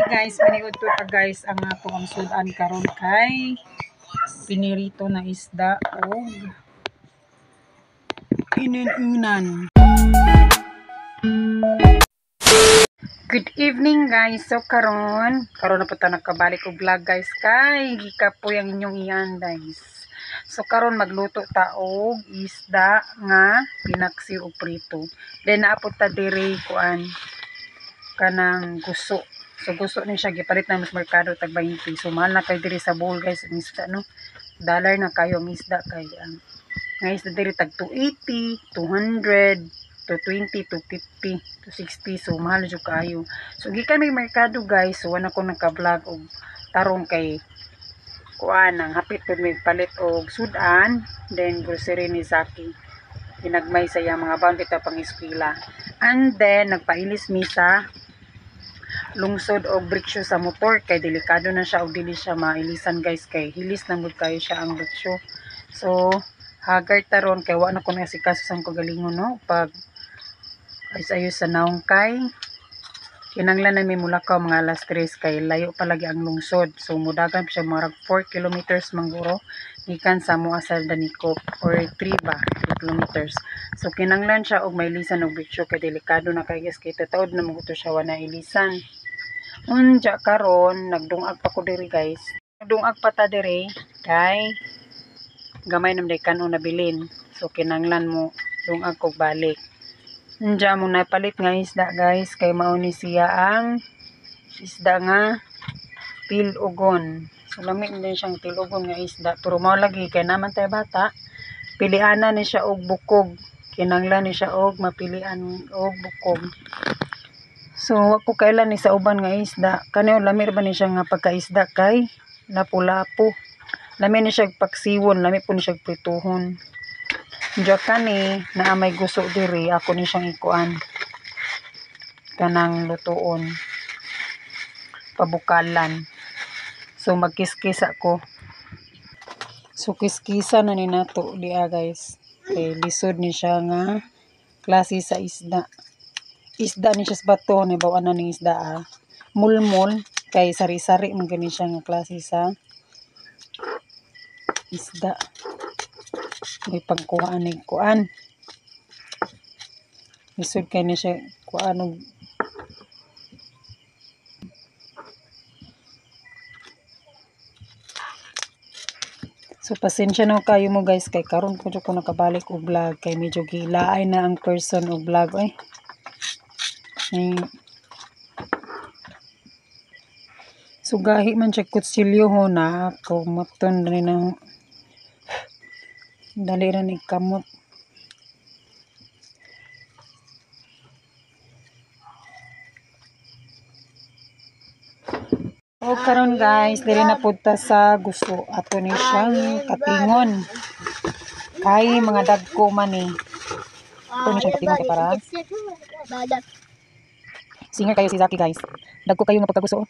Guys, maniud to pa guys ang akong sudan karon kay pinirito na isda og inunan. Good evening guys. So karon na po ta nakabalik og vlog guys kay gikapoy ang inyong iyan guys. So karon magluto ta og isda nga pinaksi og prito. Then naapod ta diri kuan kanang guso. So gusto ni siya gipalit na mas merkado tag 20. So mahal na kay diri sa bowl guys ang isda no. Dollar na kayo ang isda kay ang isda diri tag 280, 200 to 20 to 50 to 60. So mahal jud kayo. So gikan may merkado guys. So wala ko naka-vlog og tarong kay kuan ang hapit pud may palit og sudan, then grocery ni Zaki. Pinagmay sa iya mga baon kita pang eskwela. And then nagpailis mi sa lungsod og briksyo sa motor kay delikado na siya og dili siya mailisan guys kay hilis na mud kayo siya ang briksyo. So haggard taron kay wa na ko nasikaso sang kagalingon no pag ayos sa naong kay kinanglan na may mulakaw mga alas 3 kay layo palagi ang lungsod. So mudagan siya mga 4 kilometers mangguro gikan sa moa sa Daniko or 3 ba 3 kilometers. So kinanglan siya og mailisan og briksyo kay delikado na kay guys kay tataod na muguto siya wa na ilisan. Unja karon nagdungag pa ko diri guys. Nagdungag pa ta diri kay gamay nam day kanon nabilin. So kinanglan mo dungag ko balik. Unja mo na palit nga isda guys kay mao ni siya ang isda nga tilugon. So lamig din siyang tilugon nga isda pero mao lagi kay naman tay bata piliana ni siya og bukog. Kinanglan ni siya og mapilian og bukog. So wa ko kailan ni sa uban nga isda. Kaniyo lamir ba ni siya nga pagkaisda kay lapu-lapu. Lami ni siya paksiwon, lami po ni siya prituhon. Diya kani na may gusto diri ako ni siyang ikuan. Kanang lutuon. Pabukalan. So magkiskis ako. So kiskisa na ni nato diya guys. Kay lisod ni siya nga klase sa isda. Isda ni siya sa bato ni bawaan na ni isda mulmul kay sari-sari man gani siya nga klase sa isda. May pagkuhaan ni kuan. Lisod kay ni siya kuan og so pasensya na kayo mo guys kay karon ko nakabalik og vlog kay medyo gilaay na ang person og vlog ay. So gahi man siya kutsilyo ho na kumaton rin na dali rin ni kamot. O karon guys dili na punta sa gusto ato ni siyang katingon kay mga dagko man ni ato ni siyang katingon kay para singer kayo si Zaki guys dagko kayo nga pagkagusto.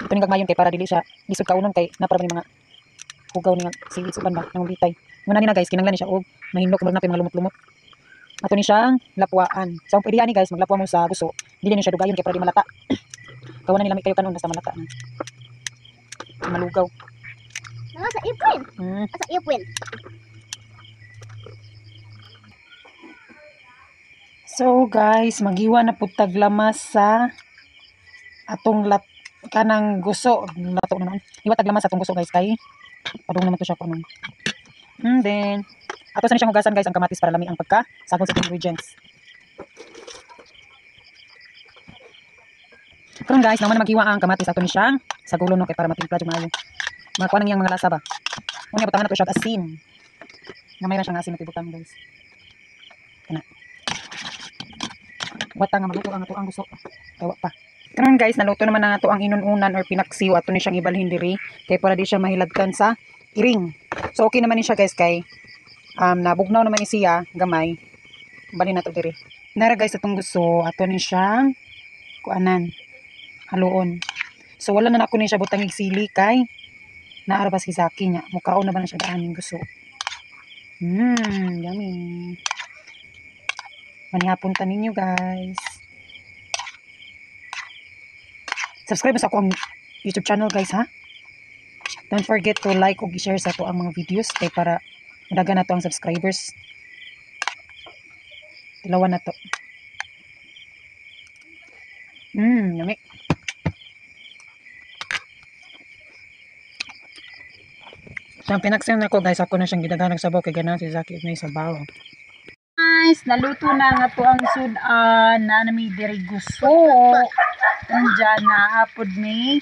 Ito ni gagmayon kay para dili siya lisod kaunon kay napara ni mga hugaw ni si suban ba nang bitay. Muna ni na guys kinanglan ni siya og mahindok mo na kay mga lumot-lumot. Ato ni siyang lapuan. So pwede ani guys maglapuan mo sa gusto. Dili ni siya dugayon kay para di malata. Kawan na nila kayo kanon basta malata. Malugaw. Sa ipin. Sa ipin. So guys, magiwa na pud taglamas sa atong kanang guso lato na non. Iwa taglamas sa atong guso guys kay padung naman to siya kanon. And then ato sa ni siyang hugasan guys ang kamatis para lami ang pagka sagol sa ingredients. Karon guys, naman magiwa ang kamatis ato ni siyang sagulon no kay para matimpla jud maayo. Mga kuan nang mga lasa ba. Unya butangan na to siya asin. Gamay ra siyang asin na tibutan guys. Kana. Wata nga maluto ang ato ang gusto. Tawa pa. Karon guys, naluto naman na ato ang inununan or pinaksiw ato ni siyang ibalhin diri kay para di siya mahilagkan sa iring. So okay naman ni siya guys kay nabugnaw naman ni siya gamay. Balhin nato diri. Nara guys atong gusto ato ni siyang kuanan haluon. So wala na ako ni siya butang sili kay naarabas si Zaki nya. Mukaon na ba na siya daaning gusto. Yummy. Manihapon ta ninyo guys. Subscribe sa akong YouTube channel guys ha. Don't forget to like ug i-share sa to ang mga videos kay para madagan na to ang subscribers. Tilawan na to. Yummy. Siyang pinaksan ako guys, ako na siyang gidaghan ng sabaw kay ganan si Zaki may sabaw. Guys, naluto na nga to ang sudan na nami diri gusto. Andyan na apod ni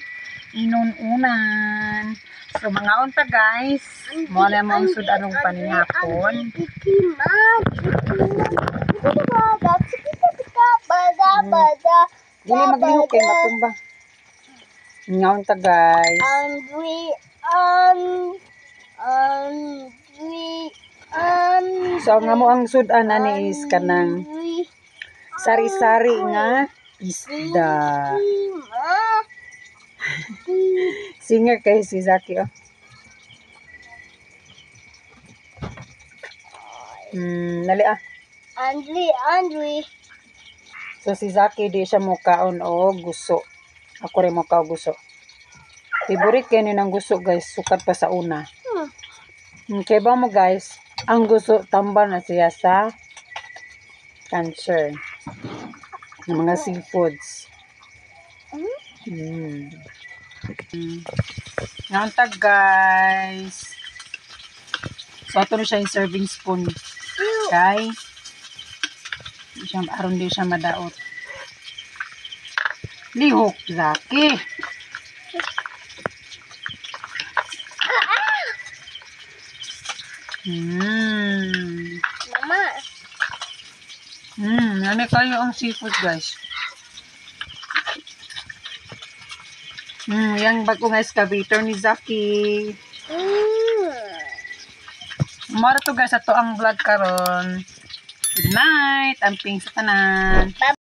inununan. So mga unta guys, mo na mo ang sudan ng panihapon. Dili maglihok kay matumba. Mga unta guys. So nga mo ang sudan ani is kanang sari-sari nga isda. Singer kay si Zaki oh. Nali ah. Andri. So si Zaki di siya mukaon o guso. Ako rin mukaon guso. Favorite kayo ng guso guys, sukat pa sa una. Kaya ba mo guys, ang guso tambal na siya sa cancer ng mga seafoods. Nantag guys. So ito na siya yung serving spoon. Okay. Aron di siya madaot. Lihok Zaki. Mama. Ano kayo ang seafood guys? Yang bagong excavator ni Zaki. Mara to guys, ato ang vlog karon. Good night, amping sa tanan.